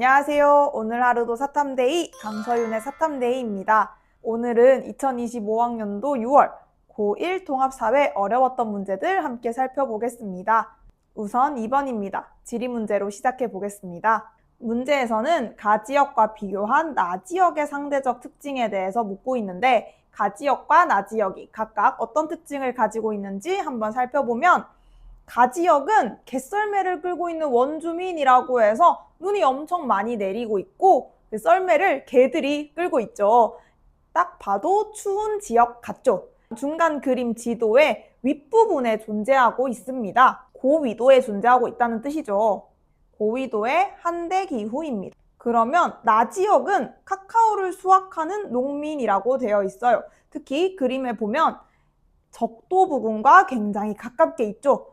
안녕하세요. 오늘 하루도 사탐데이 강서윤의 사탐데이입니다. 오늘은 2025학년도 6월 고1 통합사회 어려웠던 문제들 함께 살펴보겠습니다. 우선 2번입니다. 지리 문제로 시작해 보겠습니다. 문제에서는 가지역과 비교한 나지역의 상대적 특징에 대해서 묻고 있는데 가지역과 나지역이 각각 어떤 특징을 가지고 있는지 한번 살펴보면 가지역은 갯썰매를 끌고 있는 원주민이라고 해서 눈이 엄청 많이 내리고 있고 그 썰매를 개들이 끌고 있죠. 딱 봐도 추운 지역 같죠? 중간 그림 지도의 윗부분에 존재하고 있습니다. 고위도에 존재하고 있다는 뜻이죠. 고위도의 한대기후입니다. 그러면 나지역은 카카오를 수확하는 농민이라고 되어 있어요. 특히 그림에 보면 적도 부근과 굉장히 가깝게 있죠.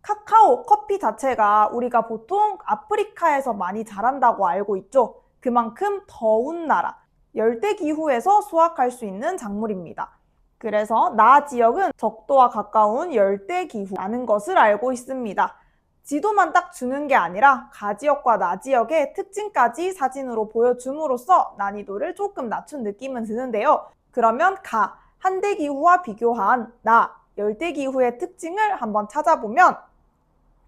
카카오, 커피 자체가 우리가 보통 아프리카에서 많이 자란다고 알고 있죠. 그만큼 더운 나라, 열대기후에서 수확할 수 있는 작물입니다. 그래서 나 지역은 적도와 가까운 열대기후라는 것을 알고 있습니다. 지도만 딱 주는 게 아니라 가지역과 나지역의 특징까지 사진으로 보여줌으로써 난이도를 조금 낮춘 느낌은 드는데요. 그러면 한대기후와 비교한 열대기후의 특징을 한번 찾아보면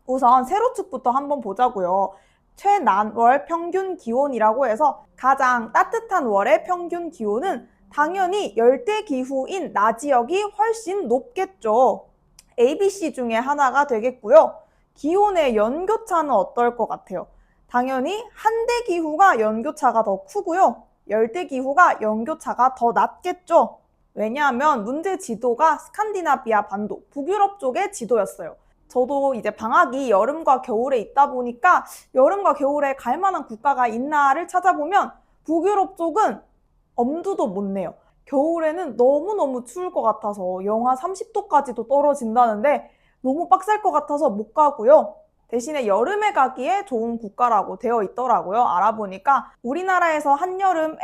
우선 세로축부터 한번 보자고요. 최난월 평균 기온이라고 해서 가장 따뜻한 월의 평균 기온은 당연히 열대기후인 나지역이 훨씬 높겠죠. ABC 중에 하나가 되겠고요. 기온의 연교차는 어떨 것 같아요? 당연히 한대기후가 연교차가 더 크고요. 열대기후가 연교차가 더 낮겠죠. 왜냐하면 문제 지도가 스칸디나비아 반도, 북유럽 쪽의 지도였어요. 저도 이제 방학이 여름과 겨울에 있다 보니까 여름과 겨울에 갈 만한 국가가 있나를 찾아보면 북유럽 쪽은 엄두도 못 내요. 겨울에는 너무너무 추울 것 같아서 영하 30도까지도 떨어진다는데 너무 빡셀 것 같아서 못 가고요. 대신에 여름에 가기에 좋은 국가라고 되어 있더라고요. 알아보니까 우리나라에서 한여름에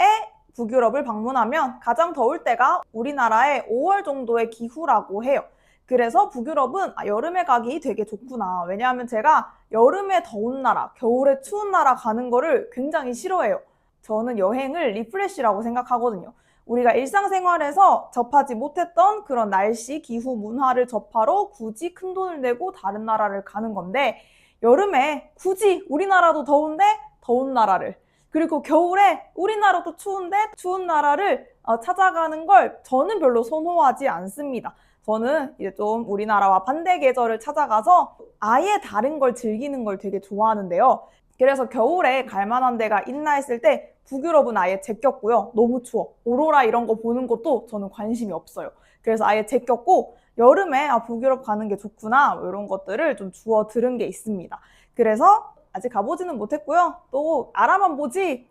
북유럽을 방문하면 가장 더울 때가 우리나라의 5월 정도의 기후라고 해요. 그래서 북유럽은 여름에 가기 되게 좋구나. 왜냐하면 제가 여름에 더운 나라, 겨울에 추운 나라 가는 거를 굉장히 싫어해요. 저는 여행을 리프레시라고 생각하거든요. 우리가 일상생활에서 접하지 못했던 그런 날씨, 기후, 문화를 접하러 굳이 큰돈을 내고 다른 나라를 가는 건데 여름에 굳이 우리나라도 더운데 더운 나라를 그리고 겨울에 우리나라도 추운데 추운 나라를 찾아가는 걸 저는 별로 선호하지 않습니다. 저는 이제 좀 우리나라와 반대 계절을 찾아가서 아예 다른 걸 즐기는 걸 되게 좋아하는데요. 그래서 겨울에 갈 만한 데가 있나 했을 때 북유럽은 아예 제꼈고요. 너무 추워. 오로라 이런 거 보는 것도 저는 관심이 없어요. 그래서 아예 제꼈고 여름에 북유럽 가는 게 좋구나 이런 것들을 좀 주워 들은 게 있습니다. 그래서 아직 가보지는 못했고요. 또 알아만 보지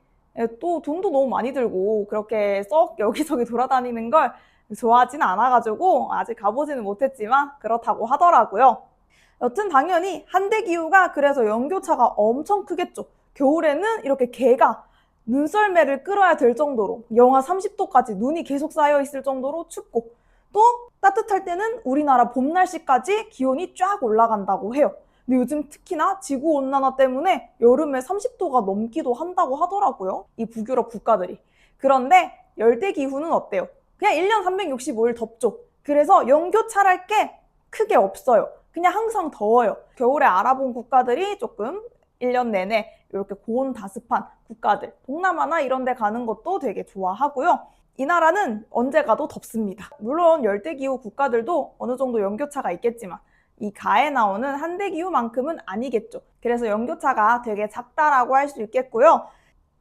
또 돈도 너무 많이 들고 그렇게 썩 여기저기 돌아다니는 걸 좋아하지는 않아가지고 아직 가보지는 못했지만 그렇다고 하더라고요. 여튼 당연히 한대기후가 그래서 연교차가 엄청 크겠죠. 겨울에는 이렇게 개가 눈썰매를 끌어야 될 정도로 영하 30도까지 눈이 계속 쌓여 있을 정도로 춥고 또 따뜻할 때는 우리나라 봄 날씨까지 기온이 쫙 올라간다고 해요. 근데 요즘 특히나 지구온난화 때문에 여름에 30도가 넘기도 한다고 하더라고요. 이 북유럽 국가들이. 그런데 열대기후는 어때요? 그냥 1년 365일 덥죠. 그래서 연교차랄 게 크게 없어요. 그냥 항상 더워요. 겨울에 알아본 국가들이 조금 1년 내내 이렇게 고온다습한 국가들, 동남아나 이런 데 가는 것도 되게 좋아하고요. 이 나라는 언제 가도 덥습니다. 물론 열대기후 국가들도 어느 정도 연교차가 있겠지만 이 가에 나오는 한대기후만큼은 아니겠죠. 그래서 연교차가 되게 작다라고 할 수 있겠고요.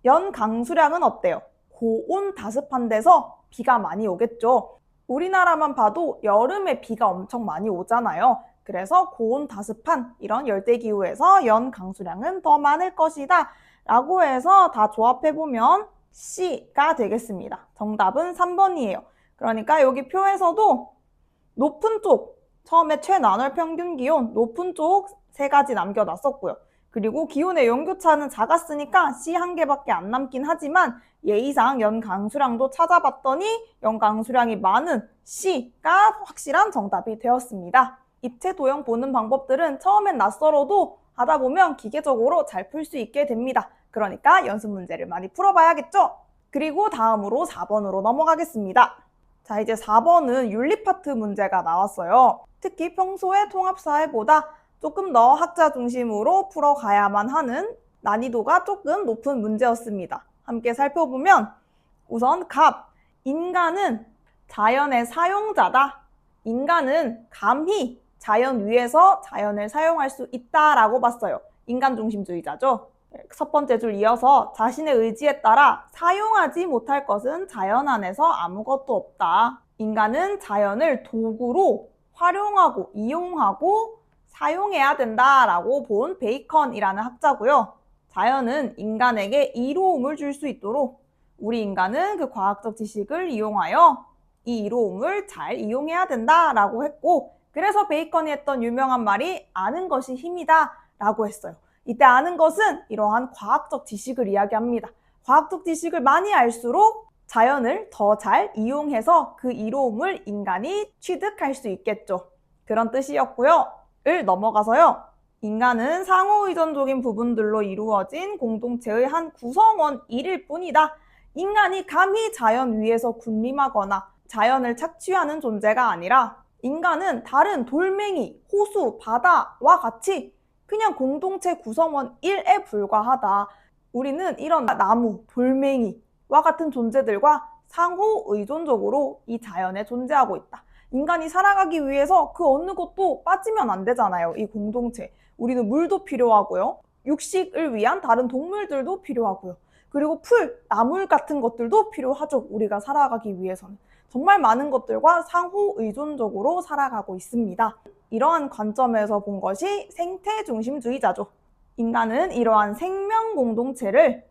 연 강수량은 어때요? 고온 다습한 데서 비가 많이 오겠죠. 우리나라만 봐도 여름에 비가 엄청 많이 오잖아요. 그래서 고온 다습한 이런 열대기후에서 연 강수량은 더 많을 것이다 라고 해서 다 조합해보면 C가 되겠습니다. 정답은 3번이에요. 그러니까 여기 표에서도 높은 쪽, 처음에 최난월 평균 기온 높은 쪽 3가지 남겨놨었고요. 그리고 기온의 연교차는 작았으니까 C 한 개밖에 안 남긴 하지만 예의상 연강수량도 찾아봤더니 연강수량이 많은 C가 확실한 정답이 되었습니다. 입체 도형 보는 방법들은 처음엔 낯설어도 하다 보면 기계적으로 잘 풀 수 있게 됩니다. 그러니까 연습 문제를 많이 풀어봐야겠죠? 그리고 다음으로 4번으로 넘어가겠습니다. 자, 이제 4번은 윤리 파트 문제가 나왔어요. 특히 평소의 통합사회보다 조금 더 학자 중심으로 풀어가야만 하는 난이도가 조금 높은 문제였습니다. 함께 살펴보면 우선 갑, 인간은 자연의 사용자다. 인간은 감히 자연 위에서 자연을 사용할 수 있다라고 봤어요. 인간 중심주의자죠. 첫 번째 줄 이어서 자신의 의지에 따라 사용하지 못할 것은 자연 안에서 아무것도 없다. 인간은 자연을 도구로 활용하고 이용하고 사용해야 된다라고 본 베이컨이라는 학자고요. 자연은 인간에게 이로움을 줄 수 있도록 우리 인간은 그 과학적 지식을 이용하여 이 이로움을 잘 이용해야 된다라고 했고, 그래서 베이컨이 했던 유명한 말이 아는 것이 힘이다 라고 했어요. 이때 아는 것은 이러한 과학적 지식을 이야기합니다. 과학적 지식을 많이 알수록 자연을 더 잘 이용해서 그 이로움을 인간이 취득할 수 있겠죠. 그런 뜻이었고요. 을 넘어가서요. 인간은 상호의존적인 부분들로 이루어진 공동체의 한 구성원일 뿐이다. 인간이 감히 자연 위에서 군림하거나 자연을 착취하는 존재가 아니라 인간은 다른 돌멩이, 호수, 바다와 같이 그냥 공동체 구성원 1에 불과하다. 우리는 이런 나무, 돌멩이와 같은 존재들과 상호 의존적으로 이 자연에 존재하고 있다. 인간이 살아가기 위해서 그 어느 것도 빠지면 안 되잖아요. 이 공동체. 우리는 물도 필요하고요. 육식을 위한 다른 동물들도 필요하고요. 그리고 풀, 나물 같은 것들도 필요하죠. 우리가 살아가기 위해서는. 정말 많은 것들과 상호 의존적으로 살아가고 있습니다. 이러한 관점에서 본 것이 생태 중심주의자죠. 인간은 이러한 생명 공동체를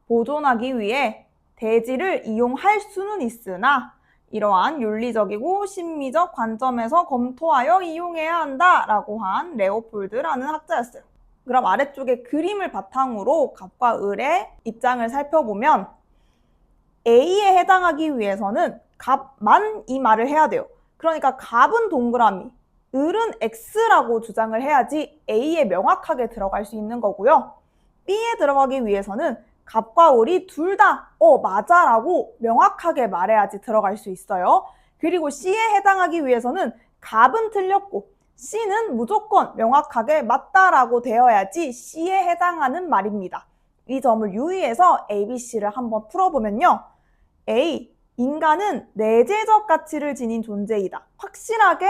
보존하기 위해 대지를 이용할 수는 있으나 이러한 윤리적이고 심미적 관점에서 검토하여 이용해야 한다라고 한 레오폴드라는 학자였어요. 그럼 아래쪽에 그림을 바탕으로 갑과 을의 입장을 살펴보면 A에 해당하기 위해서는 갑만 이 말을 해야 돼요. 그러니까 갑은 동그라미, 을은 X라고 주장을 해야지 A에 명확하게 들어갈 수 있는 거고요. B에 들어가기 위해서는 갑과 을이 둘 다 맞아 라고 명확하게 말해야지 들어갈 수 있어요. 그리고 C에 해당하기 위해서는 갑은 틀렸고 C는 무조건 명확하게 맞다라고 되어야지 C에 해당하는 말입니다. 이 점을 유의해서 A, B, C를 한번 풀어보면요. A, 인간은 내재적 가치를 지닌 존재이다. 확실하게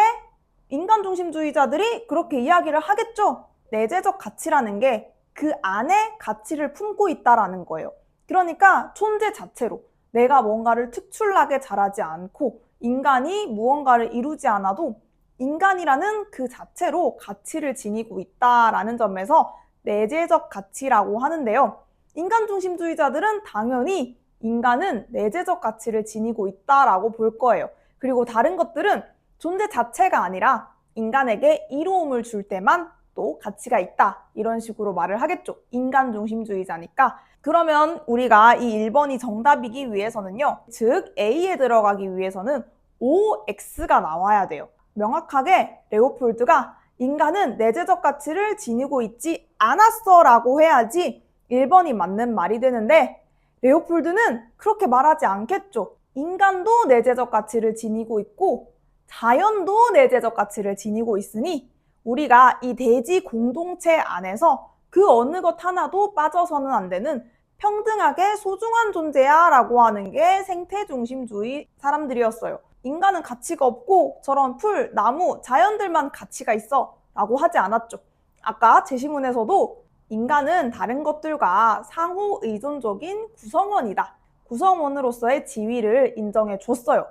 인간 중심주의자들이 그렇게 이야기를 하겠죠. 내재적 가치라는 게 그 안에 가치를 품고 있다라는 거예요. 그러니까 존재 자체로 내가 뭔가를 특출나게 잘하지 않고 인간이 무언가를 이루지 않아도 인간이라는 그 자체로 가치를 지니고 있다라는 점에서 내재적 가치라고 하는데요. 인간 중심주의자들은 당연히 인간은 내재적 가치를 지니고 있다라고 볼 거예요. 그리고 다른 것들은 존재 자체가 아니라 인간에게 이로움을 줄 때만 또 가치가 있다. 이런 식으로 말을 하겠죠. 인간 중심주의자니까. 그러면 우리가 이 1번이 정답이기 위해서는요. 즉 A에 들어가기 위해서는 OX가 나와야 돼요. 명확하게 레오폴드가 인간은 내재적 가치를 지니고 있지 않았어 라고 해야지 1번이 맞는 말이 되는데 레오폴드는 그렇게 말하지 않겠죠. 인간도 내재적 가치를 지니고 있고 자연도 내재적 가치를 지니고 있으니 우리가 이 대지 공동체 안에서 그 어느 것 하나도 빠져서는 안 되는 평등하게 소중한 존재야 라고 하는 게 생태중심주의 사람들이었어요. 인간은 가치가 없고 저런 풀, 나무, 자연들만 가치가 있어 라고 하지 않았죠. 아까 제시문에서도 인간은 다른 것들과 상호 의존적인 구성원이다. 구성원으로서의 지위를 인정해 줬어요.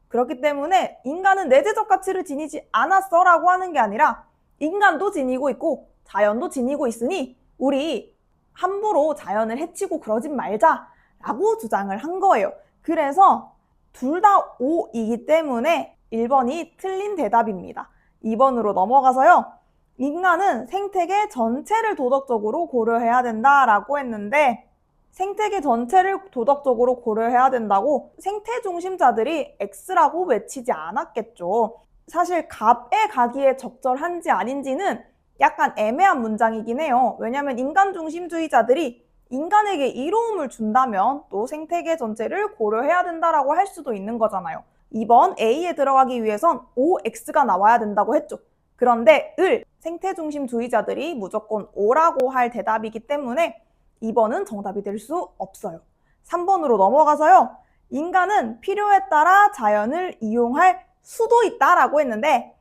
그렇기 때문에 인간은 내재적 가치를 지니지 않았어 라고 하는 게 아니라 인간도 지니고 있고 자연도 지니고 있으니 우리 함부로 자연을 해치고 그러진 말자 라고 주장을 한 거예요. 그래서 둘 다 O이기 때문에 1번이 틀린 대답입니다. 2번으로 넘어가서요. 인간은 생태계 전체를 도덕적으로 고려해야 된다라고 했는데 생태계 전체를 도덕적으로 고려해야 된다고 생태 중심자들이 X라고 외치지 않았겠죠. 사실 갑에 가기에 적절한지 아닌지는 약간 애매한 문장이긴 해요. 왜냐하면 인간 중심주의자들이 인간에게 이로움을 준다면 또 생태계 전체를 고려해야 된다라고 할 수도 있는 거잖아요. 2번 A에 들어가기 위해선 OX가 나와야 된다고 했죠. 그런데 생태중심주의자들이 무조건 O라고 할 대답이기 때문에 2번은 정답이 될 수 없어요. 3번으로 넘어가서요. 인간은 필요에 따라 자연을 이용할 수도 있다라고 했는데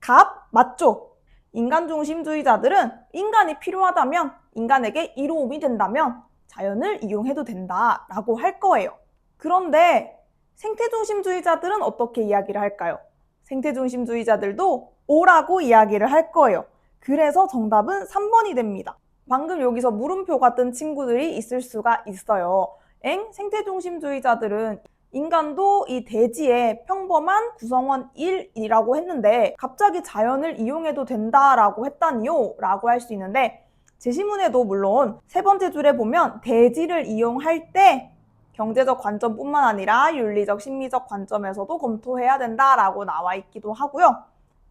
갑 맞죠? 인간중심주의자들은 인간이 필요하다면, 인간에게 이로움이 된다면 자연을 이용해도 된다라고 할 거예요. 그런데 생태중심주의자들은 어떻게 이야기를 할까요? 생태중심주의자들도 O라고 이야기를 할 거예요. 그래서 정답은 3번이 됩니다. 방금 여기서 물음표가 뜬 친구들이 있을 수가 있어요. 생태중심주의자들은 인간도 이 대지의 평범한 구성원 1이라고 했는데 갑자기 자연을 이용해도 된다라고 했다니요? 라고 할 수 있는데 제시문에도 물론 세 번째 줄에 보면 대지를 이용할 때 경제적 관점뿐만 아니라 윤리적, 심리적 관점에서도 검토해야 된다라고 나와 있기도 하고요.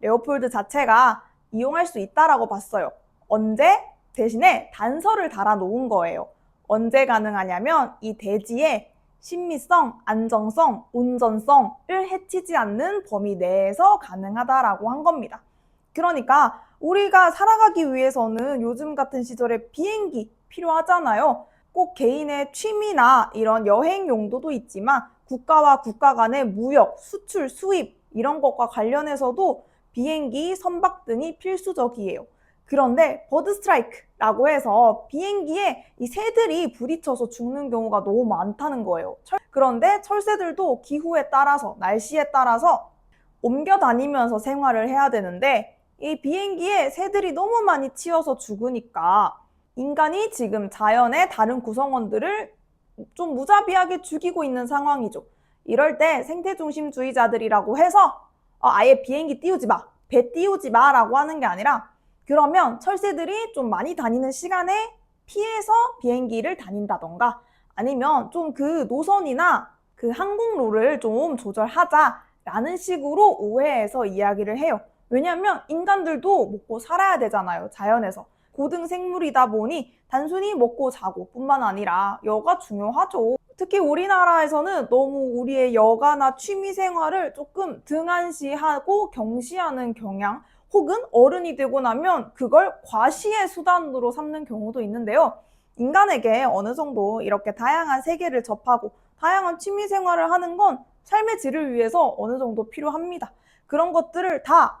레오폴드 자체가 이용할 수 있다라고 봤어요. 언제? 대신에 단서를 달아 놓은 거예요. 언제 가능하냐면 이 대지에 신미성, 안정성, 온전성을 해치지 않는 범위 내에서 가능하다라고 한 겁니다. 그러니까 우리가 살아가기 위해서는 요즘 같은 시절에 비행기 필요하잖아요. 꼭 개인의 취미나 이런 여행 용도도 있지만 국가와 국가 간의 무역, 수출, 수입 이런 것과 관련해서도 비행기, 선박 등이 필수적이에요. 그런데 버드 스트라이크라고 해서 비행기에 이 새들이 부딪혀서 죽는 경우가 너무 많다는 거예요. 그런데 철새들도 기후에 따라서, 날씨에 따라서 옮겨 다니면서 생활을 해야 되는데 이 비행기에 새들이 너무 많이 치여서 죽으니까 인간이 지금 자연의 다른 구성원들을 좀 무자비하게 죽이고 있는 상황이죠. 이럴 때 생태중심주의자들이라고 해서 아예 비행기 띄우지 마, 배 띄우지 마라고 하는 게 아니라 그러면 철새들이 좀 많이 다니는 시간에 피해서 비행기를 다닌다던가 아니면 좀 그 노선이나 그 항공로를 좀 조절하자라는 식으로 오해해서 이야기를 해요. 왜냐하면 인간들도 먹고 살아야 되잖아요, 자연에서. 고등 생물이다 보니 단순히 먹고 자고 뿐만 아니라 여가 중요하죠. 특히 우리나라에서는 너무 우리의 여가나 취미 생활을 조금 등한시하고 경시하는 경향 혹은 어른이 되고 나면 그걸 과시의 수단으로 삼는 경우도 있는데요. 인간에게 어느 정도 이렇게 다양한 세계를 접하고 다양한 취미 생활을 하는 건 삶의 질을 위해서 어느 정도 필요합니다. 그런 것들을 다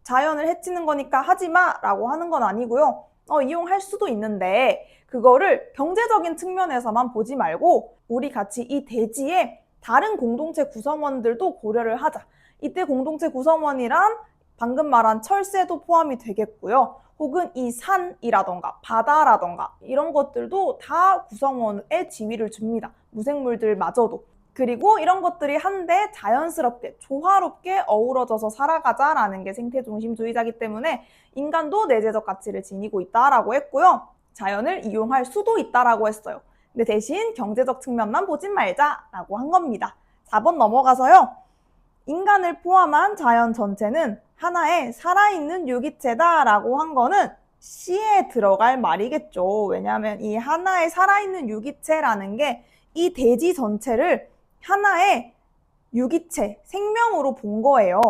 자연을 해치는 거니까 하지 마라고 하는 건 아니고요. 이용할 수도 있는데 그거를 경제적인 측면에서만 보지 말고 우리 같이 이 대지에 다른 공동체 구성원들도 고려를 하자. 이때 공동체 구성원이란 방금 말한 철새도 포함이 되겠고요. 혹은 이 산이라던가 바다라던가 이런 것들도 다 구성원의 지위를 줍니다. 무생물들마저도. 그리고 이런 것들이 한데 자연스럽게 조화롭게 어우러져서 살아가자라는 게 생태중심주의자이기 때문에 인간도 내재적 가치를 지니고 있다라고 했고요. 자연을 이용할 수도 있다라고 했어요. 근데 대신 경제적 측면만 보지 말자라고 한 겁니다. 4번 넘어가서요. 인간을 포함한 자연 전체는 하나의 살아있는 유기체다라고 한 거는 C에 들어갈 말이겠죠. 왜냐하면 이 하나의 살아있는 유기체라는 게 이 대지 전체를 하나의 유기체, 생명으로 본 거예요.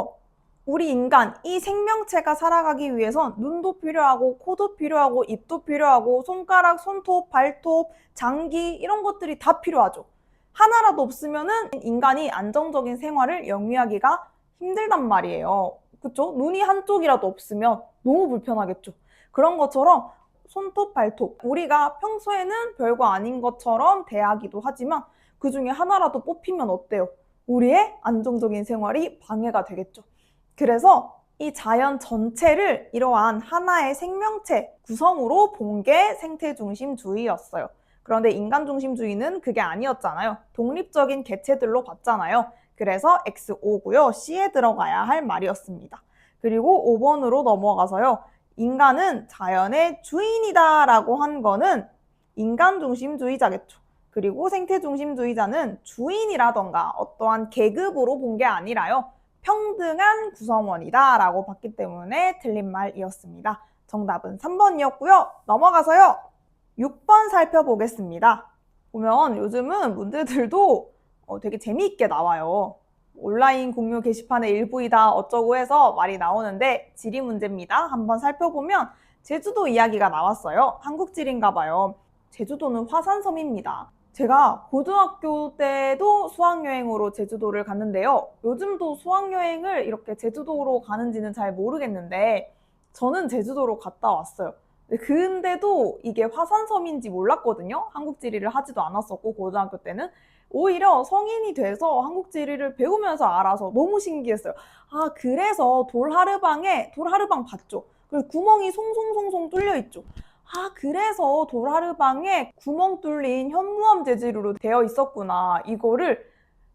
우리 인간, 이 생명체가 살아가기 위해선 눈도 필요하고 코도 필요하고 입도 필요하고 손가락, 손톱, 발톱, 장기 이런 것들이 다 필요하죠. 하나라도 없으면은 인간이 안정적인 생활을 영위하기가 힘들단 말이에요. 그쵸? 눈이 한쪽이라도 없으면 너무 불편하겠죠. 그런 것처럼 손톱, 발톱 우리가 평소에는 별거 아닌 것처럼 대하기도 하지만 그 중에 하나라도 뽑히면 어때요? 우리의 안정적인 생활이 방해가 되겠죠. 그래서 이 자연 전체를 이러한 하나의 생명체 구성으로 본 게 생태중심주의였어요. 그런데 인간중심주의는 그게 아니었잖아요. 독립적인 개체들로 봤잖아요. 그래서 X5고요. C에 들어가야 할 말이었습니다. 그리고 5번으로 넘어가서요. 인간은 자연의 주인이다 라고 한 거는 인간중심주의자겠죠. 그리고 생태중심주의자는 주인이라던가 어떠한 계급으로 본 게 아니라요. 평등한 구성원이다 라고 봤기 때문에 틀린 말이었습니다. 정답은 3번이었고요. 넘어가서요. 6번 살펴보겠습니다. 보면 요즘은 문제들도 되게 재미있게 나와요. 온라인 공유 게시판의 일부이다 어쩌고 해서 말이 나오는데 지리 문제입니다. 한번 살펴보면 제주도 이야기가 나왔어요. 한국지리인가 봐요. 제주도는 화산섬입니다. 제가 고등학교 때도 수학여행으로 제주도를 갔는데요. 요즘도 수학여행을 이렇게 제주도로 가는지는 잘 모르겠는데 저는 제주도로 갔다 왔어요. 근데도 이게 화산섬인지 몰랐거든요. 한국지리를 하지도 않았었고 고등학교 때는. 오히려 성인이 돼서 한국지리를 배우면서 알아서 너무 신기했어요. 아, 그래서 돌하르방 봤죠? 그리고 구멍이 송송송송 뚫려 있죠. 아, 그래서 돌하르방에 구멍 뚫린 현무암 재질로 되어 있었구나. 이거를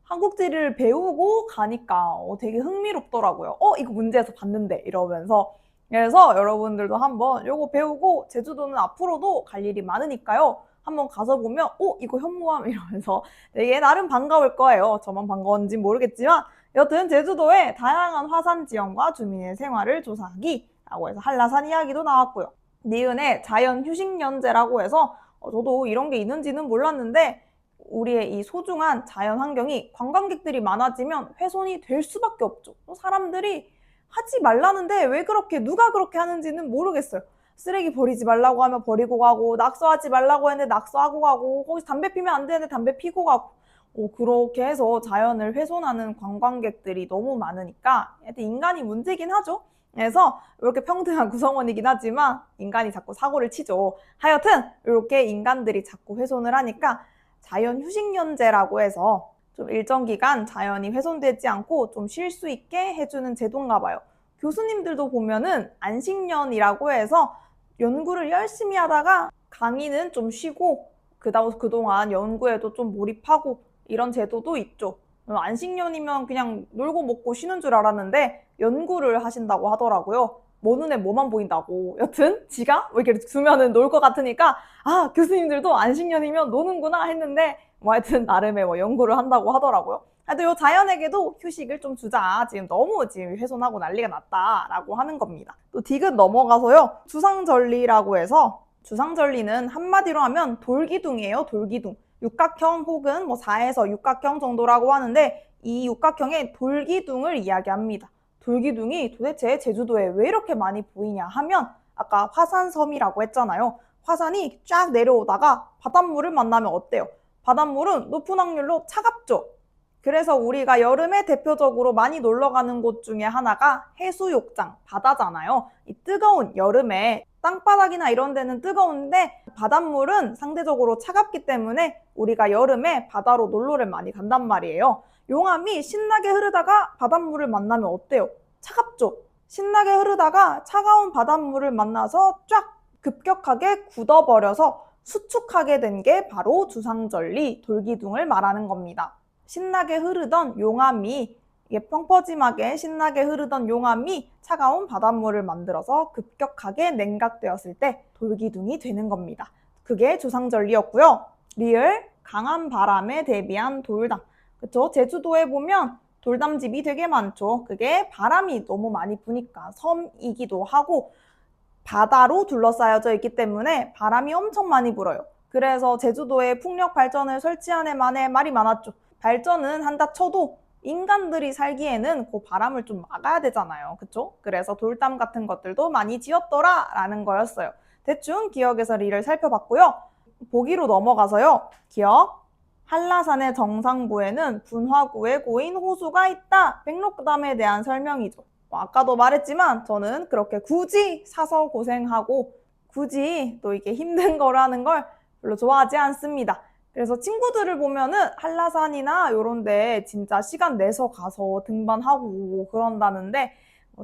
한국지리를 배우고 가니까 되게 흥미롭더라고요. 이거 문제에서 봤는데 이러면서. 그래서 여러분들도 한번 요거 배우고 제주도는 앞으로도 갈 일이 많으니까요. 한번 가서 보면 이거 현무암 이러면서 되게 나름 반가울 거예요. 저만 반가웠는지 모르겠지만 여튼 제주도의 다양한 화산 지형과 주민의 생활을 조사하기라고 해서 한라산 이야기도 나왔고요. 니은의 자연 휴식 연재라고 해서 저도 이런 게 있는지는 몰랐는데 우리의 이 소중한 자연 환경이 관광객들이 많아지면 훼손이 될 수밖에 없죠. 사람들이 하지 말라는데 왜 그렇게 누가 그렇게 하는지는 모르겠어요. 쓰레기 버리지 말라고 하면 버리고 가고 낙서하지 말라고 했는데 낙서하고 가고 거기서 담배 피면 안 되는데 담배 피고 가고 그렇게 해서 자연을 훼손하는 관광객들이 너무 많으니까 인간이 문제긴 하죠. 그래서 이렇게 평등한 구성원이긴 하지만 인간이 자꾸 사고를 치죠. 하여튼 이렇게 인간들이 자꾸 훼손을 하니까 자연휴식연제라고 해서 좀 일정 기간 자연이 훼손되지 않고 좀 쉴 수 있게 해주는 제도인가 봐요. 교수님들도 보면은 안식년이라고 해서 연구를 열심히 하다가 강의는 좀 쉬고 그동안 연구에도 좀 몰입하고 이런 제도도 있죠. 안식년이면 그냥 놀고 먹고 쉬는 줄 알았는데 연구를 하신다고 하더라고요. 뭐 눈에 뭐만 보인다고. 여튼 지가 뭐 이렇게 두면은 놀 것 같으니까 교수님들도 안식년이면 노는구나 했는데 하여튼 나름의 연구를 한다고 하더라고요. 하여튼 요 자연에게도 휴식을 좀 주자. 너무 훼손하고 난리가 났다라고 하는 겁니다. 또 디귿 넘어가서요. 주상절리라고 해서 주상절리는 한마디로 하면 돌기둥이에요. 돌기둥. 육각형 혹은 4에서 육각형 정도라고 하는데 이 육각형의 돌기둥을 이야기합니다. 돌기둥이 도대체 제주도에 왜 이렇게 많이 보이냐 하면 아까 화산섬이라고 했잖아요. 화산이 쫙 내려오다가 바닷물을 만나면 어때요? 바닷물은 높은 확률로 차갑죠. 그래서 우리가 여름에 대표적으로 많이 놀러 가는 곳 중에 하나가 해수욕장, 바다잖아요. 이 뜨거운 여름에 땅바닥이나 이런 데는 뜨거운데 바닷물은 상대적으로 차갑기 때문에 우리가 여름에 바다로 놀러를 많이 간단 말이에요. 용암이 신나게 흐르다가 바닷물을 만나면 어때요? 차갑죠? 신나게 흐르다가 차가운 바닷물을 만나서 쫙 급격하게 굳어버려서 수축하게 된 게 바로 주상절리, 돌기둥을 말하는 겁니다. 신나게 흐르던 용암이 이게 펑퍼짐하게 신나게 흐르던 용암이 차가운 바닷물을 만들어서 급격하게 냉각되었을 때 돌기둥이 되는 겁니다. 그게 주상절리였고요. 리을, 강한 바람에 대비한 돌담. 그쵸? 제주도에 보면 돌담집이 되게 많죠. 그게 바람이 너무 많이 부니까 섬이기도 하고 바다로 둘러싸여져 있기 때문에 바람이 엄청 많이 불어요. 그래서 제주도에 풍력 발전을 설치한 해 만에 말이 많았죠. 발전은 한다 쳐도 인간들이 살기에는 그 바람을 좀 막아야 되잖아요. 그쵸? 그래서 돌담 같은 것들도 많이 지었더라 라는 거였어요. 대충 기억에서 리를 살펴봤고요. 보기로 넘어가서요. 기억. 한라산의 정상부에는 분화구에 고인 호수가 있다. 백록담에 대한 설명이죠. 아까도 말했지만 저는 그렇게 굳이 사서 고생하고 굳이 또 이게 힘든 거라는 걸 별로 좋아하지 않습니다. 그래서 친구들을 보면은 한라산이나 이런 데 진짜 시간 내서 가서 등반하고 오고 그런다는데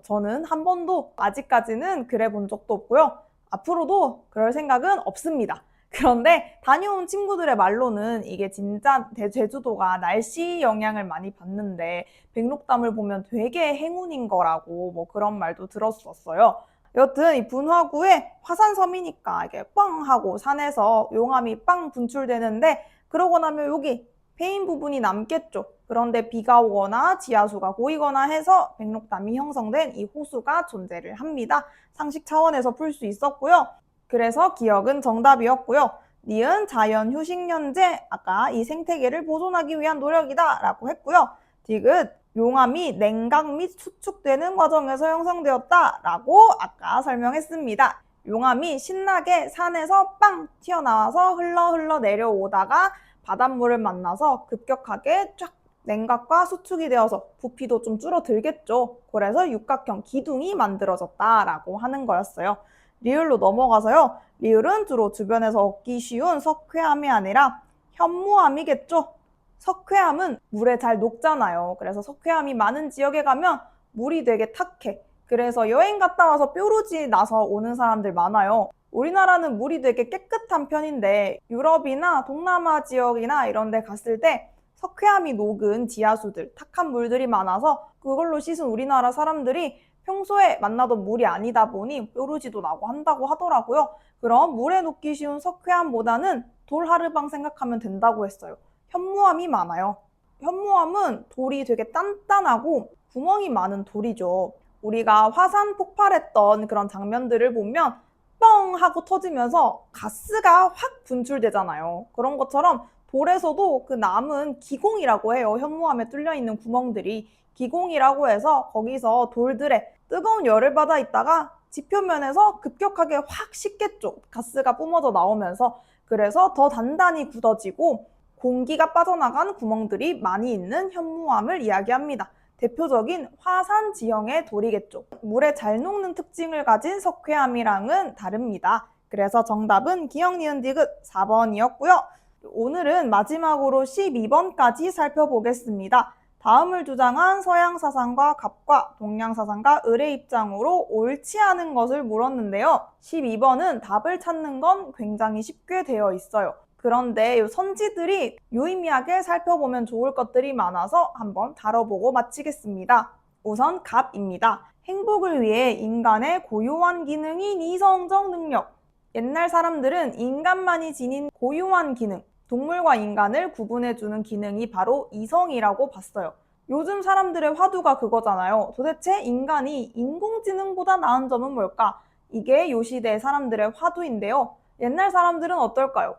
저는 한 번도 아직까지는 그래 본 적도 없고요. 앞으로도 그럴 생각은 없습니다. 그런데 다녀온 친구들의 말로는 이게 진짜 제주도가 날씨 영향을 많이 받는데 백록담을 보면 되게 행운인 거라고 그런 말도 들었었어요. 여튼 이 분화구에 화산섬이니까 이게 빵 하고 산에서 용암이 빵 분출되는데 그러고 나면 여기 페인 부분이 남겠죠. 그런데 비가 오거나 지하수가 고이거나 해서 백록담이 형성된 이 호수가 존재를 합니다. 상식 차원에서 풀 수 있었고요. 그래서 기억은 정답이었고요. 니은 자연 휴식 연재, 아까 이 생태계를 보존하기 위한 노력이다 라고 했고요. 디귿 용암이 냉각 및 수축되는 과정에서 형성되었다 라고 아까 설명했습니다. 용암이 신나게 산에서 빵 튀어나와서 흘러 내려오다가 바닷물을 만나서 급격하게 쫙 냉각과 수축이 되어서 부피도 좀 줄어들겠죠. 그래서 육각형 기둥이 만들어졌다라고 하는 거였어요. 리을로 넘어가서요. 리을은 주로 주변에서 얻기 쉬운 석회암이 아니라 현무암이겠죠. 석회암은 물에 잘 녹잖아요. 그래서 석회암이 많은 지역에 가면 물이 되게 탁해. 그래서 여행 갔다 와서 뾰루지 나서 오는 사람들 많아요. 우리나라는 물이 되게 깨끗한 편인데 유럽이나 동남아 지역이나 이런 데 갔을 때 석회암이 녹은 지하수들, 탁한 물들이 많아서 그걸로 씻은 우리나라 사람들이 평소에 만나던 물이 아니다 보니 뾰루지도 나고 한다고 하더라고요. 그럼 물에 녹기 쉬운 석회암보다는 돌하르방 생각하면 된다고 했어요. 현무암이 많아요. 현무암은 돌이 되게 단단하고 구멍이 많은 돌이죠. 우리가 화산 폭발했던 그런 장면들을 보면 뻥 하고 터지면서 가스가 확 분출되잖아요. 그런 것처럼 돌에서도 그 남은 기공이라고 해요. 현무암에 뚫려 있는 구멍들이 기공이라고 해서 거기서 돌들에 뜨거운 열을 받아 있다가 지표면에서 급격하게 확 식겠죠. 가스가 뿜어져 나오면서. 그래서 더 단단히 굳어지고 공기가 빠져나간 구멍들이 많이 있는 현무암을 이야기합니다. 대표적인 화산 지형의 돌이겠죠. 물에 잘 녹는 특징을 가진 석회암이랑은 다릅니다. 그래서 정답은 기억, 니은, 디귿 4번이었고요. 오늘은 마지막으로 12번까지 살펴보겠습니다. 다음을 주장한 서양사상과 갑과 동양사상과 을의 입장으로 옳지 않은 것을 물었는데요. 12번은 답을 찾는 건 굉장히 쉽게 되어 있어요. 그런데 선지들이 유의미하게 살펴보면 좋을 것들이 많아서 한번 다뤄보고 마치겠습니다. 우선 갑입니다. 행복을 위해 인간의 고유한 기능인 이성적 능력. 옛날 사람들은 인간만이 지닌 고유한 기능, 동물과 인간을 구분해주는 기능이 바로 이성이라고 봤어요. 요즘 사람들의 화두가 그거잖아요. 도대체 인간이 인공지능보다 나은 점은 뭘까? 이게 요 시대 사람들의 화두인데요. 옛날 사람들은 어떨까요?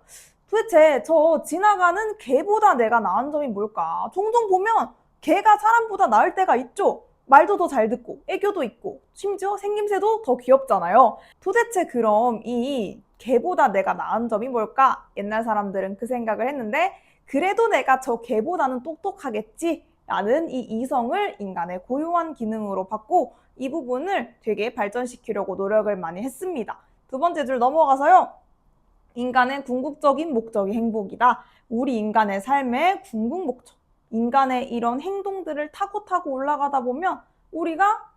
도대체 저 지나가는 개보다 내가 나은 점이 뭘까? 종종 보면 개가 사람보다 나을 때가 있죠. 말도 더 잘 듣고 애교도 있고 심지어 생김새도 더 귀엽잖아요. 도대체 그럼 이 개보다 내가 나은 점이 뭘까? 옛날 사람들은 그 생각을 했는데 그래도 내가 저 개보다는 똑똑하겠지 라는 이 이성을 인간의 고유한 기능으로 봤고 이 부분을 되게 발전시키려고 노력을 많이 했습니다. 두 번째 줄 넘어가서요. 인간의 궁극적인 목적이 행복이다. 우리 인간의 삶의 궁극 목적. 인간의 이런 행동들을 타고 올라가다 보면 우리가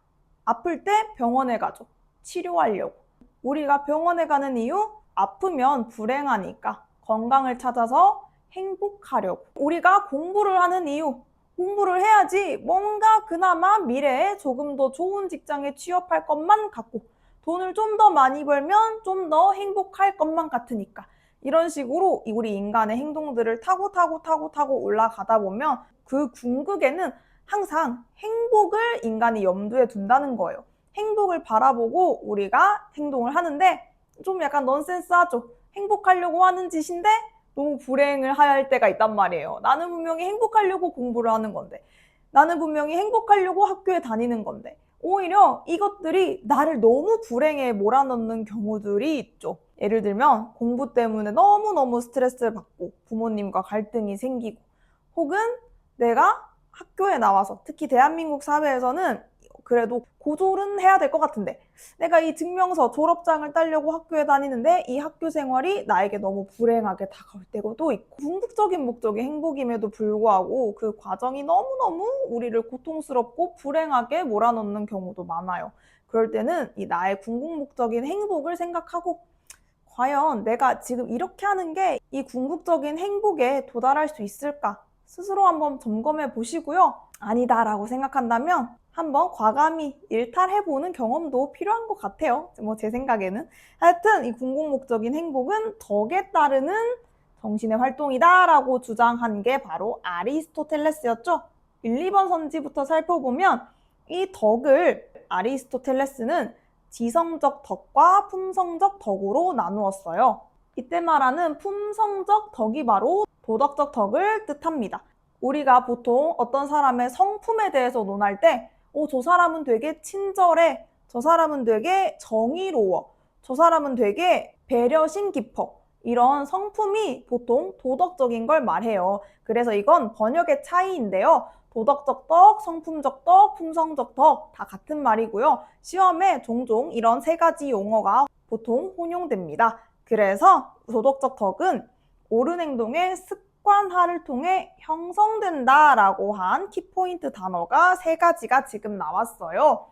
아플 때 병원에 가죠. 치료하려고. 우리가 병원에 가는 이유? 아프면 불행하니까. 건강을 찾아서 행복하려고. 우리가 공부를 하는 이유? 공부를 해야지 뭔가 그나마 미래에 조금 더 좋은 직장에 취업할 것만 같고 돈을 좀 더 많이 벌면 좀 더 행복할 것만 같으니까. 이런 식으로 우리 인간의 행동들을 타고 올라가다 보면 그 궁극에는 항상 행복을 인간이 염두에 둔다는 거예요. 행복을 바라보고 우리가 행동을 하는데 좀 약간 넌센스하죠. 행복하려고 하는 짓인데 너무 불행을 할 때가 있단 말이에요. 나는 분명히 행복하려고 공부를 하는 건데 나는 분명히 행복하려고 학교에 다니는 건데 오히려 이것들이 나를 너무 불행에 몰아넣는 경우들이 있죠. 예를 들면 공부 때문에 너무너무 스트레스를 받고 부모님과 갈등이 생기고 혹은 내가 학교에 나와서 특히 대한민국 사회에서는 그래도 고졸은 해야 될 것 같은데 내가 이 증명서 졸업장을 따려고 학교에 다니는데 이 학교 생활이 나에게 너무 불행하게 다가올 때도 있고 궁극적인 목적이 행복임에도 불구하고 그 과정이 너무너무 우리를 고통스럽고 불행하게 몰아넣는 경우도 많아요. 그럴 때는 이 나의 궁극 목적인 행복을 생각하고 과연 내가 지금 이렇게 하는 게 이 궁극적인 행복에 도달할 수 있을까? 스스로 한번 점검해 보시고요. 아니다라고 생각한다면 한번 과감히 일탈해보는 경험도 필요한 것 같아요. 제 생각에는. 하여튼 이 궁극 목적인 행복은 덕에 따르는 정신의 활동이다라고 주장한 게 바로 아리스토텔레스였죠. 1, 2번 선지부터 살펴보면 이 덕을 아리스토텔레스는 지성적 덕과 품성적 덕으로 나누었어요. 이때 말하는 품성적 덕이 바로 도덕적 덕을 뜻합니다. 우리가 보통 어떤 사람의 성품에 대해서 논할 때 저 사람은 되게 친절해, 저 사람은 되게 정의로워, 저 사람은 되게 배려심 깊어, 이런 성품이 보통 도덕적인 걸 말해요. 그래서 이건 번역의 차이인데요. 도덕적 덕, 성품적 덕, 품성적 덕 다 같은 말이고요. 시험에 종종 이런 세 가지 용어가 보통 혼용됩니다. 그래서 도덕적 덕은 옳은 행동의 습관화를 통해 형성된다라고 한 키포인트 단어가 세 가지가 지금 나왔어요.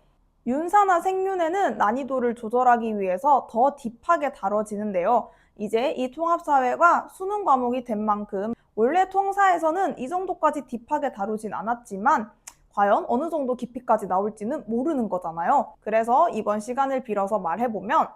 윤사나 생윤회는 난이도를 조절하기 위해서 더 딥하게 다뤄지는데요. 이제 이 통합사회가 수능 과목이 된 만큼 원래 통사에서는 이 정도까지 딥하게 다루진 않았지만 과연 어느 정도 깊이까지 나올지는 모르는 거잖아요. 그래서 이번 시간을 빌어서 말해보면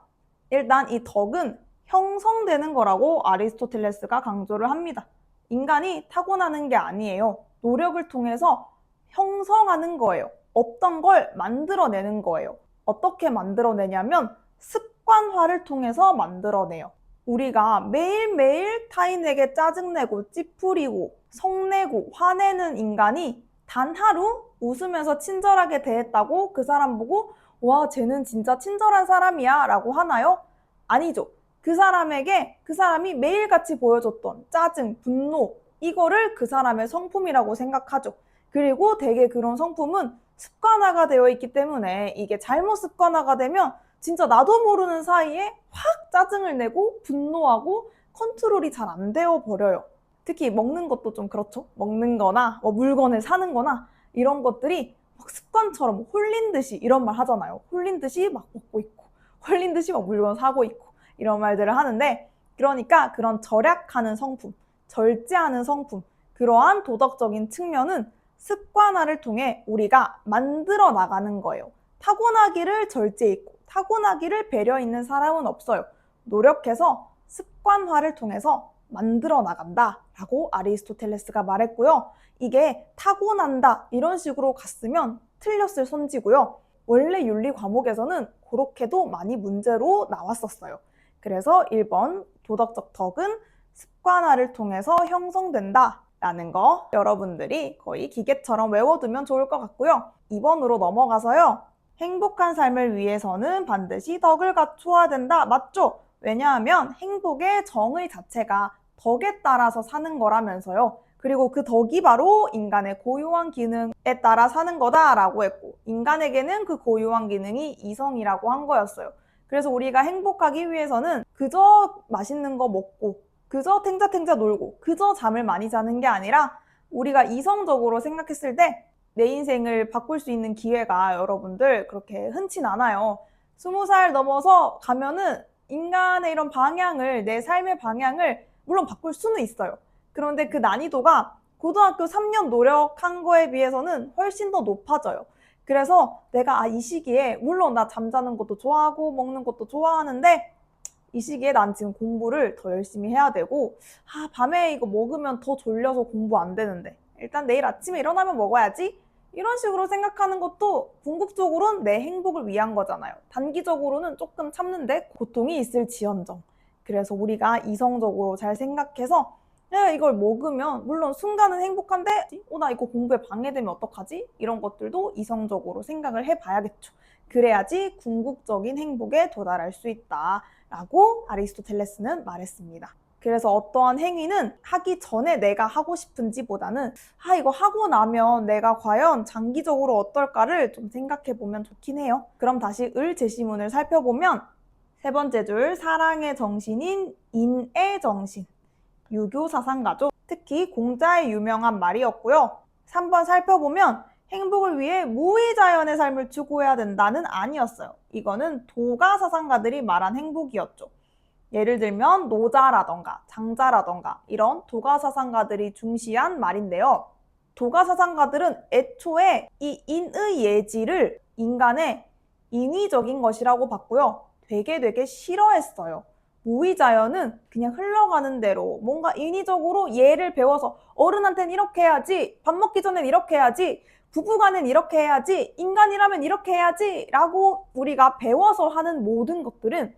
일단 이 덕은 형성되는 거라고 아리스토텔레스가 강조를 합니다. 인간이 타고나는 게 아니에요. 노력을 통해서 형성하는 거예요. 없던 걸 만들어내는 거예요. 어떻게 만들어내냐면 습관화를 통해서 만들어내요. 우리가 매일매일 타인에게 짜증내고 찌푸리고 성내고 화내는 인간이 단 하루 웃으면서 친절하게 대했다고 그 사람 보고 와, 쟤는 진짜 친절한 사람이야 라고 하나요? 아니죠. 그 사람에게 그 사람이 매일같이 보여줬던 짜증, 분노, 이거를 그 사람의 성품이라고 생각하죠. 그리고 대개 그런 성품은 습관화가 되어 있기 때문에 이게 잘못 습관화가 되면 진짜 나도 모르는 사이에 확 짜증을 내고 분노하고 컨트롤이 잘 안 되어 버려요. 특히 먹는 것도 좀 그렇죠. 먹는 거나 물건을 사는 거나 이런 것들이 막 습관처럼 홀린 듯이 이런 말 하잖아요. 홀린 듯이 막 먹고 있고 홀린 듯이 막 물건 사고 있고 이런 말들을 하는데 그러니까 그런 절약하는 성품, 절제하는 성품, 그러한 도덕적인 측면은 습관화를 통해 우리가 만들어 나가는 거예요. 타고나기를 절제 있고 타고나기를 배려 있는 사람은 없어요. 노력해서 습관화를 통해서 만들어 나간다라고 아리스토텔레스가 말했고요. 이게 타고난다 이런 식으로 갔으면 틀렸을 손지고요. 원래 윤리 과목에서는 그렇게도 많이 문제로 나왔었어요. 그래서 1번 도덕적 덕은 습관화를 통해서 형성된다 라는 거 여러분들이 거의 기계처럼 외워두면 좋을 것 같고요. 2번으로 넘어가서요. 행복한 삶을 위해서는 반드시 덕을 갖추어야 된다. 맞죠? 왜냐하면 행복의 정의 자체가 덕에 따라서 사는 거라면서요. 그리고 그 덕이 바로 인간의 고유한 기능에 따라 사는 거다라고 했고 인간에게는 그 고유한 기능이 이성이라고 한 거였어요. 그래서 우리가 행복하기 위해서는 그저 맛있는 거 먹고 그저 탱자탱자 놀고 그저 잠을 많이 자는 게 아니라 우리가 이성적으로 생각했을 때 내 인생을 바꿀 수 있는 기회가 여러분들 그렇게 흔치 않아요. 20살 넘어서 가면은 인간의 이런 방향을, 내 삶의 방향을 물론 바꿀 수는 있어요. 그런데 그 난이도가 고등학교 3년 노력한 거에 비해서는 훨씬 더 높아져요. 그래서 내가 이 시기에 물론 나 잠자는 것도 좋아하고 먹는 것도 좋아하는데 이 시기에 난 지금 공부를 더 열심히 해야 되고 밤에 이거 먹으면 더 졸려서 공부 안 되는데 일단 내일 아침에 일어나면 먹어야지 이런 식으로 생각하는 것도 궁극적으로는 내 행복을 위한 거잖아요. 단기적으로는 조금 참는데 고통이 있을지언정. 그래서 우리가 이성적으로 잘 생각해서 이걸 먹으면 물론 순간은 행복한데 나 이거 공부에 방해되면 어떡하지? 이런 것들도 이성적으로 생각을 해봐야겠죠. 그래야지 궁극적인 행복에 도달할 수 있다라고 아리스토텔레스는 말했습니다. 그래서 어떠한 행위는 하기 전에 내가 하고 싶은지보다는 이거 하고 나면 내가 과연 장기적으로 어떨까를 좀 생각해보면 좋긴 해요. 그럼 다시 을 제시문을 살펴보면 세 번째 줄 사랑의 정신인 인의 정신 유교 사상가죠. 특히 공자의 유명한 말이었고요. 3번 살펴보면 행복을 위해 무의자연의 삶을 추구해야 된다는 아니었어요. 이거는 도가 사상가들이 말한 행복이었죠. 예를 들면 노자라던가 장자라던가 이런 도가 사상가들이 중시한 말인데요. 도가 사상가들은 애초에 이 인의 예지를 인간의 인위적인 것이라고 봤고요. 되게 싫어했어요. 무의자연은 그냥 흘러가는 대로 뭔가 인위적으로 예를 배워서 어른한테는 이렇게 해야지, 밥 먹기 전엔 이렇게 해야지, 부부간엔 이렇게 해야지, 인간이라면 이렇게 해야지 라고 우리가 배워서 하는 모든 것들은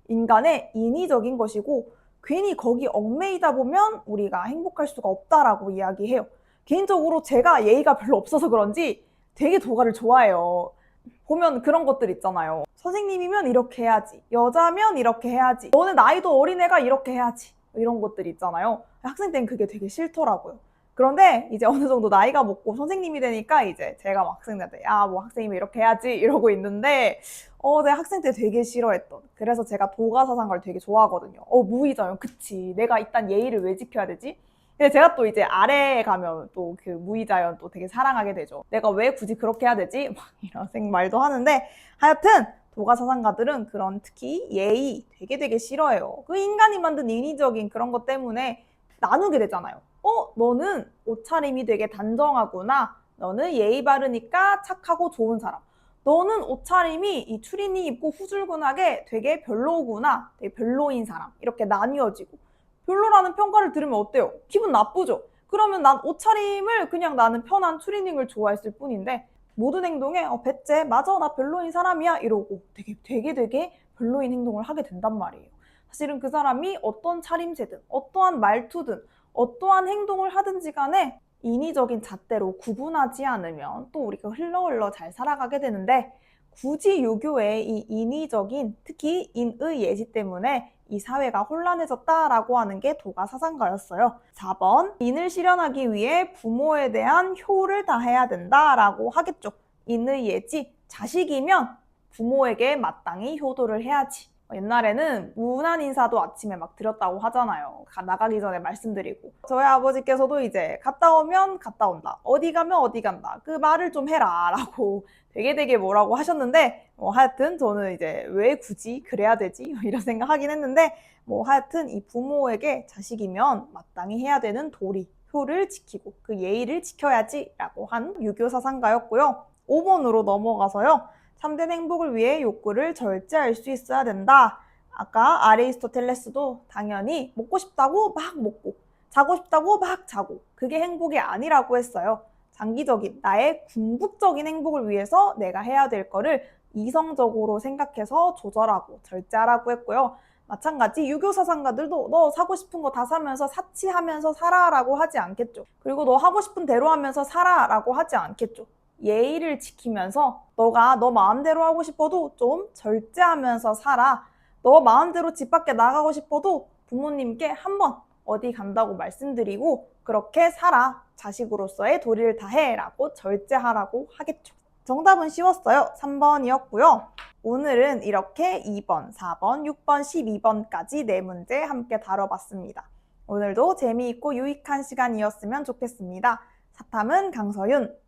인간의 인위적인 것이고 괜히 거기 얽매이다 보면 우리가 행복할 수가 없다라고 이야기해요. 개인적으로 제가 예의가 별로 없어서 그런지 되게 도가를 좋아해요. 보면 그런 것들 있잖아요. 선생님이면 이렇게 해야지, 여자면 이렇게 해야지, 너는 나이도 어린애가 이렇게 해야지, 이런 것들 있잖아요. 학생 때는 그게 되게 싫더라고요. 그런데 이제 어느 정도 나이가 먹고 선생님이 되니까 이제 제가 막 학생들한테 야, 뭐 학생이면 이렇게 해야지 이러고 있는데 내가 학생 때 되게 싫어했던, 그래서 제가 도가사상가를 되게 좋아하거든요. 무의자연, 그치, 내가 일단 예의를 왜 지켜야 되지? 근데 제가 또 이제 아래에 가면 또 그 무의자연 또 되게 사랑하게 되죠. 내가 왜 굳이 그렇게 해야 되지? 막 이런 말도 하는데, 하여튼 도가사상가들은 그런 특히 예의 되게 싫어해요. 그 인간이 만든 인위적인 그런 것 때문에 나누게 되잖아요. 너는 옷차림이 되게 단정하구나. 너는 예의 바르니까 착하고 좋은 사람. 너는 옷차림이 이 추리닝 입고 후줄근하게 되게 별로구나. 되게 별로인 사람. 이렇게 나뉘어지고. 별로라는 평가를 들으면 어때요? 기분 나쁘죠? 그러면 난 옷차림을 그냥 나는 편한 추리닝을 좋아했을 뿐인데 모든 행동에 배째 맞아, 나 별로인 사람이야 이러고 되게 별로인 행동을 하게 된단 말이에요. 사실은 그 사람이 어떤 차림새든 어떠한 말투든 어떠한 행동을 하든지 간에 인위적인 잣대로 구분하지 않으면 또 우리가 흘러 잘 살아가게 되는데, 굳이 유교의 이 인위적인, 특히 인의 예시 때문에 이 사회가 혼란해졌다라고 하는 게 도가사상가였어요. 4번, 인을 실현하기 위해 부모에 대한 효를 다해야 된다라고 하겠죠. 인의 예지, 자식이면 부모에게 마땅히 효도를 해야지. 옛날에는 문안 인사도 아침에 막 드렸다고 하잖아요. 나가기 전에 말씀드리고. 저희 아버지께서도 이제 갔다 오면 갔다 온다, 어디 가면 어디 간다, 그 말을 좀 해라 라고 되게 뭐라고 하셨는데, 하여튼 저는 이제 왜 굳이 그래야 되지? 이런 생각하긴 했는데, 하여튼 이 부모에게 자식이면 마땅히 해야 되는 도리, 효를 지키고 그 예의를 지켜야지 라고 한 유교 사상가였고요. 5번으로 넘어가서요. 참된 행복을 위해 욕구를 절제할 수 있어야 된다. 아까 아리스토텔레스도 당연히 먹고 싶다고 막 먹고 자고 싶다고 막 자고 그게 행복이 아니라고 했어요. 장기적인 나의 궁극적인 행복을 위해서 내가 해야 될 거를 이성적으로 생각해서 조절하고 절제하라고 했고요. 마찬가지 유교 사상가들도 너 사고 싶은 거 다 사면서 사치하면서 살아라고 하지 않겠죠. 그리고 너 하고 싶은 대로 하면서 살아라고 하지 않겠죠. 예의를 지키면서 너가 너 마음대로 하고 싶어도 좀 절제하면서 살아. 너 마음대로 집 밖에 나가고 싶어도 부모님께 한번 어디 간다고 말씀드리고 그렇게 살아. 자식으로서의 도리를 다해 라고 절제하라고 하겠죠. 정답은 쉬웠어요. 3번이었고요. 오늘은 이렇게 2번, 4번, 6번, 12번까지 4문제 함께 다뤄봤습니다. 오늘도 재미있고 유익한 시간이었으면 좋겠습니다. 사탐은 강서윤.